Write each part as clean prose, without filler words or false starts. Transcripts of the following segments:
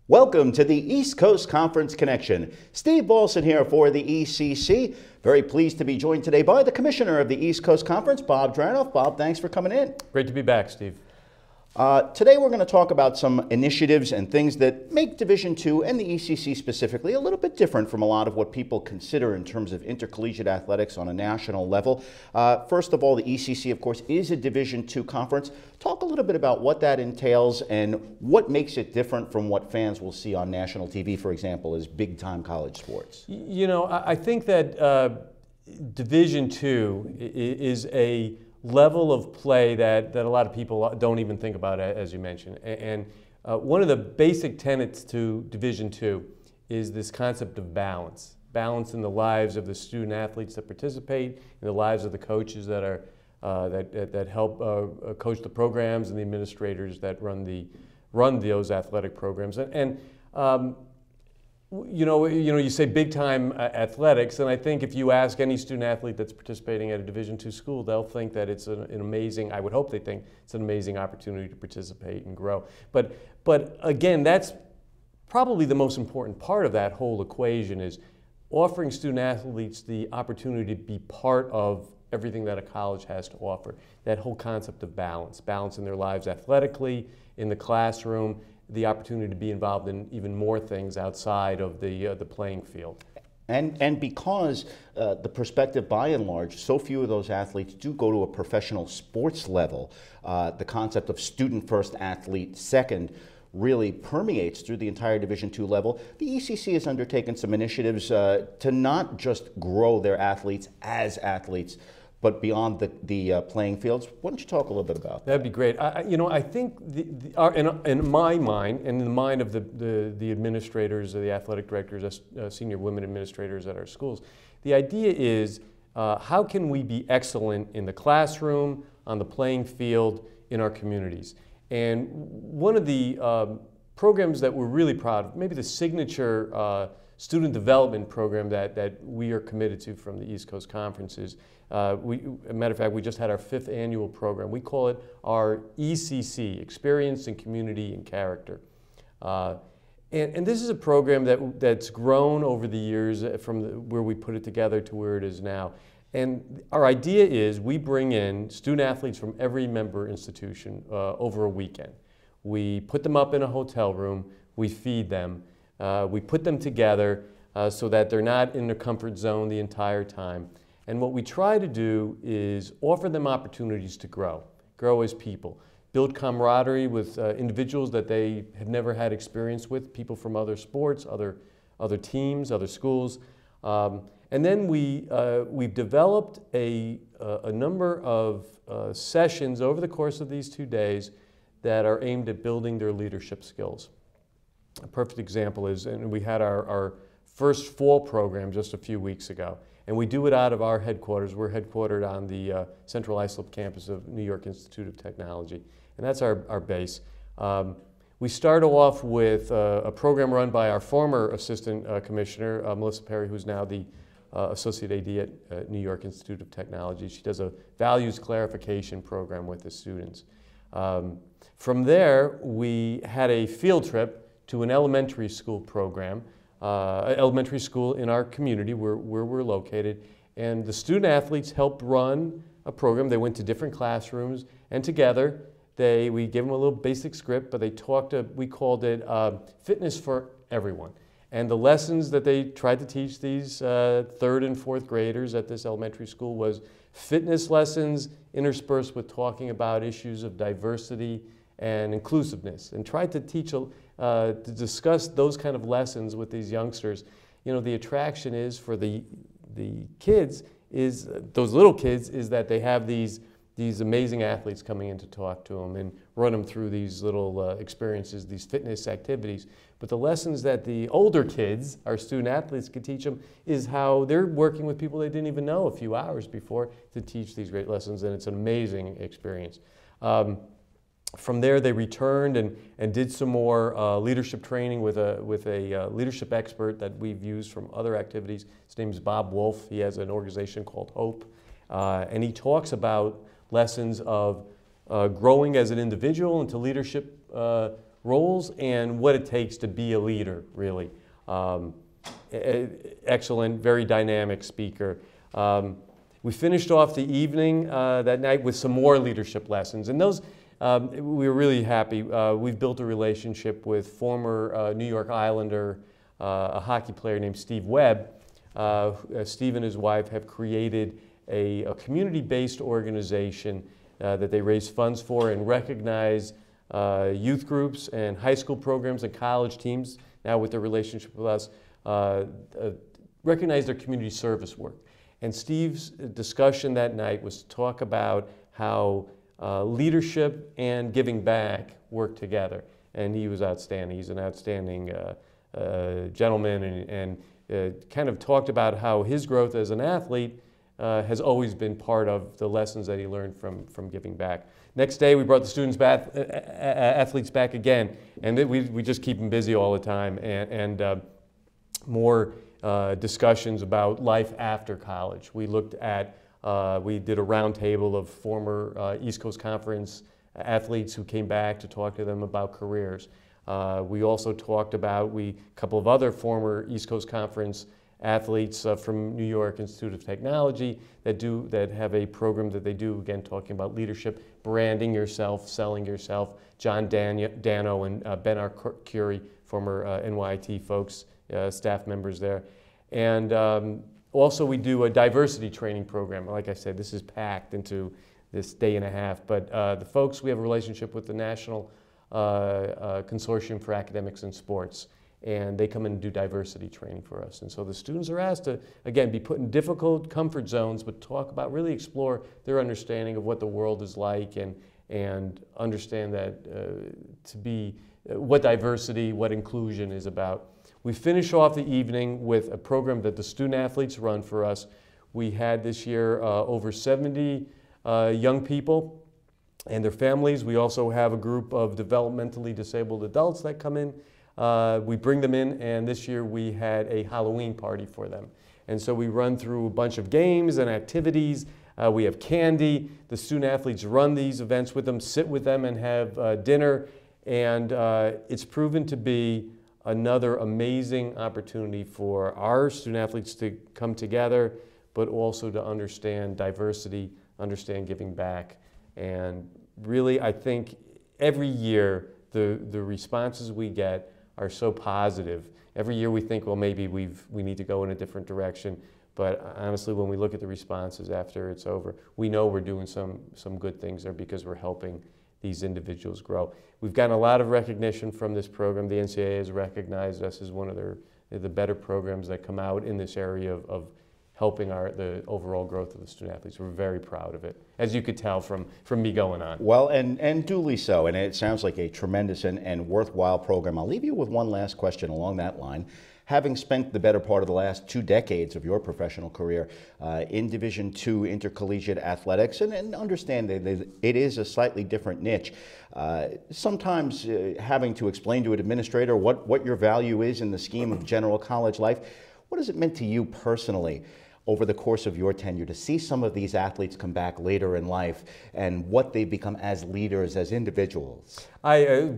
Welcome to the East Coast Conference Connection. Steve Balson here for the ECC. Very pleased to be joined today by the Commissioner of the East Coast Conference, Bob Dranoff. Bob, thanks for coming in. Great to be back, Steve. Today we're going to talk about some initiatives and things that make Division II and the ECC specifically a little bit different from a lot of what people consider in terms of intercollegiate athletics on a national level. First of all, the ECC, of course, is a Division II conference. Talk a little bit about what that entails and what makes it different from what fans will see on national TV, for example, as big-time college sports. You know, I think that Division II is a level of play that a lot of people don't even think about, as you mentioned. And one of the basic tenets to Division II is this concept of balance. Balance in the lives of the student athletes that participate, in the lives of the coaches that are that help coach the programs, and the administrators that run those athletic programs. You say big time athletics, and I think if you ask any student athlete that's participating at a Division II school, they'll think that it's an amazing, I would hope they think it's an amazing opportunity to participate and grow. But again, that's probably the most important part of that whole equation, is offering student athletes the opportunity to be part of everything that a college has to offer. That whole concept of balance in their lives athletically, in the classroom, the opportunity to be involved in even more things outside of the playing field. And because the perspective, by and large, so few of those athletes do go to a professional sports level, the concept of student first, athlete second really permeates through the entire Division II level. The ECC has undertaken some initiatives to not just grow their athletes as athletes, but beyond the playing fields. Why don't you talk a little bit about that? That'd be great. I think in my mind, and in the mind of the administrators, the athletic directors, senior women administrators at our schools, the idea is how can we be excellent in the classroom, on the playing field, in our communities? And one of the programs that we're really proud of, maybe the signature student development program that we are committed to from the East Coast Conference is, as a matter of fact, we just had our 5th annual program. We call it our ECC, Experience in Community and Character. And this is a program that's grown over the years from where we put it together to where it is now. And our idea is we bring in student athletes from every member institution over a weekend. We put them up in a hotel room, we feed them, we put them together so that they're not in their comfort zone the entire time. And what we try to do is offer them opportunities to grow as people, build camaraderie with individuals that they have never had experience with, people from other sports, other teams, other schools. And then we've developed a number of sessions over the course of these 2 days that are aimed at building their leadership skills. A perfect example is, and we had our first fall program just a few weeks ago, and we do it out of our headquarters. We're headquartered on the Central Islip campus of New York Institute of Technology, and that's our base. We start off with a program run by our former Assistant Commissioner, Melissa Perry, who's now the Associate AD at New York Institute of Technology. She does a values clarification program with the students. From there, we had a field trip to an elementary school program, elementary school in our community where we're located, and the student athletes helped run a program. They went to different classrooms, and together we gave them a little basic script, but we called it Fitness for Everyone. And the lessons that they tried to teach these 3rd and 4th graders at this elementary school was fitness lessons interspersed with talking about issues of diversity and inclusiveness, and tried to teach to discuss those kind of lessons with these youngsters. You know, the attraction is for the kids, is those little kids, is that they have these amazing athletes coming in to talk to them and run them through these little experiences, these fitness activities. But the lessons that the older kids, our student athletes, could teach them is how they're working with people they didn't even know a few hours before to teach these great lessons, and it's an amazing experience. From there, they returned and did some more leadership training with a leadership expert that we've used from other activities. His name is Bob Wolf. He has an organization called Hope, and he talks about lessons of growing as an individual into leadership roles and what it takes to be a leader, really. Excellent, very dynamic speaker. We finished off the evening that night with some more leadership lessons, and those we were really happy. We've built a relationship with former New York Islander, a hockey player named Steve Webb. Steve and his wife have created a community-based organization that they raise funds for and recognize youth groups and high school programs and college teams, now with their relationship with us, recognize their community service work. And Steve's discussion that night was to talk about how leadership and giving back work together. And he was outstanding. He's an outstanding gentleman, and kind of talked about how his growth as an athlete has always been part of the lessons that he learned from giving back. Next day, we brought the students back, athletes back again, and we just keep them busy all the time, and more discussions about life after college. We looked at, we did a roundtable of former East Coast Conference athletes who came back to talk to them about careers. We also talked about a couple of other former East Coast Conference athletes from New York Institute of Technology that have a program that they do, again, talking about leadership, branding yourself, selling yourself. John Dano and Ben Arcuri, former NYT folks, staff members there. And also we do a diversity training program. Like I said, this is packed into this day and a half. But the folks, we have a relationship with the National Consortium for Academics and Sports, and they come in and do diversity training for us. And so the students are asked to, again, be put in difficult comfort zones, but talk about, really explore their understanding of what the world is like, and understand that what diversity, what inclusion is about. We finish off the evening with a program that the student athletes run for us. We had this year over 70 young people and their families. We also have a group of developmentally disabled adults that come in. We bring them in, and this year we had a Halloween party for them. And so we run through a bunch of games and activities. We have candy. The student athletes run these events with them, sit with them, and have dinner. And it's proven to be another amazing opportunity for our student athletes to come together, but also to understand diversity, understand giving back. And really, I think every year the responses we get are so positive. Every year we think, well, maybe we need to go in a different direction. But honestly, when we look at the responses after it's over, we know we're doing some good things there because we're helping these individuals grow. We've gotten a lot of recognition from this program. The NCAA has recognized us as one of the better programs that come out in this area of helping the overall growth of the student athletes. We're very proud of it, as you could tell from me going on. Well, and duly so, and it sounds like a tremendous and worthwhile program. I'll leave you with one last question along that line. Having spent the better part of the last 2 decades of your professional career in Division II intercollegiate athletics, and understand that it is a slightly different niche, sometimes having to explain to an administrator what your value is in the scheme of general college life, what has it meant to you personally over the course of your tenure to see some of these athletes come back later in life and what they've become as leaders, as individuals?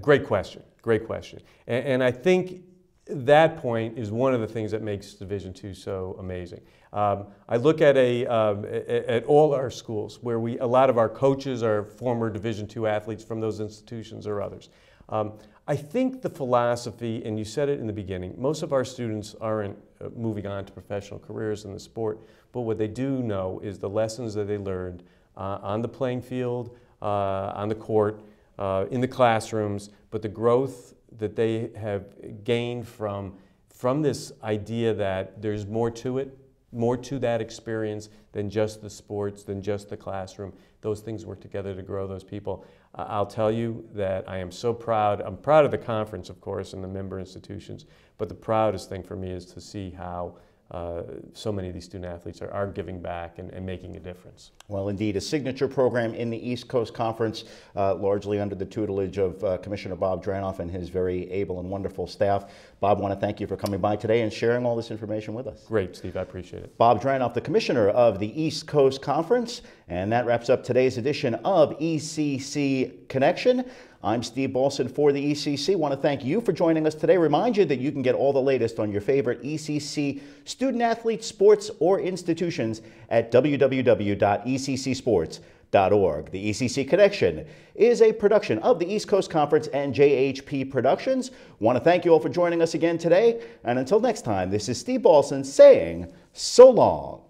Great question, great question. And I think that point is one of the things that makes Division II so amazing. I look at at all our schools where a lot of our coaches are former Division II athletes from those institutions or others. I think the philosophy, and you said it in the beginning, most of our students aren't moving on to professional careers in the sport, but what they do know is the lessons that they learned on the playing field, on the court, in the classrooms, but the growth that they have gained from this idea that there's more to it, more to that experience than just the sports, than just the classroom. Those things work together to grow those people. I'll tell you that I am so proud. I'm proud of the conference, of course, and the member institutions, but the proudest thing for me is to see how so many of these student athletes are giving back and making a difference. Well, indeed, a signature program in the East Coast Conference, largely under the tutelage of Commissioner Bob Dranoff and his very able and wonderful staff. Bob, I want to thank you for coming by today and sharing all this information with us. Great, Steve, I appreciate it. Bob Dranoff, the Commissioner of the East Coast Conference, And that wraps up today's edition of ECC Connection. I'm Steve Balson for the ECC. I want to thank you for joining us today. Remind you that you can get all the latest on your favorite ECC student athletes, sports, or institutions at www.eccsports.org. The ECC Connection is a production of the East Coast Conference and JHP Productions. Want to thank you all for joining us again today. And until next time, this is Steve Balson saying so long.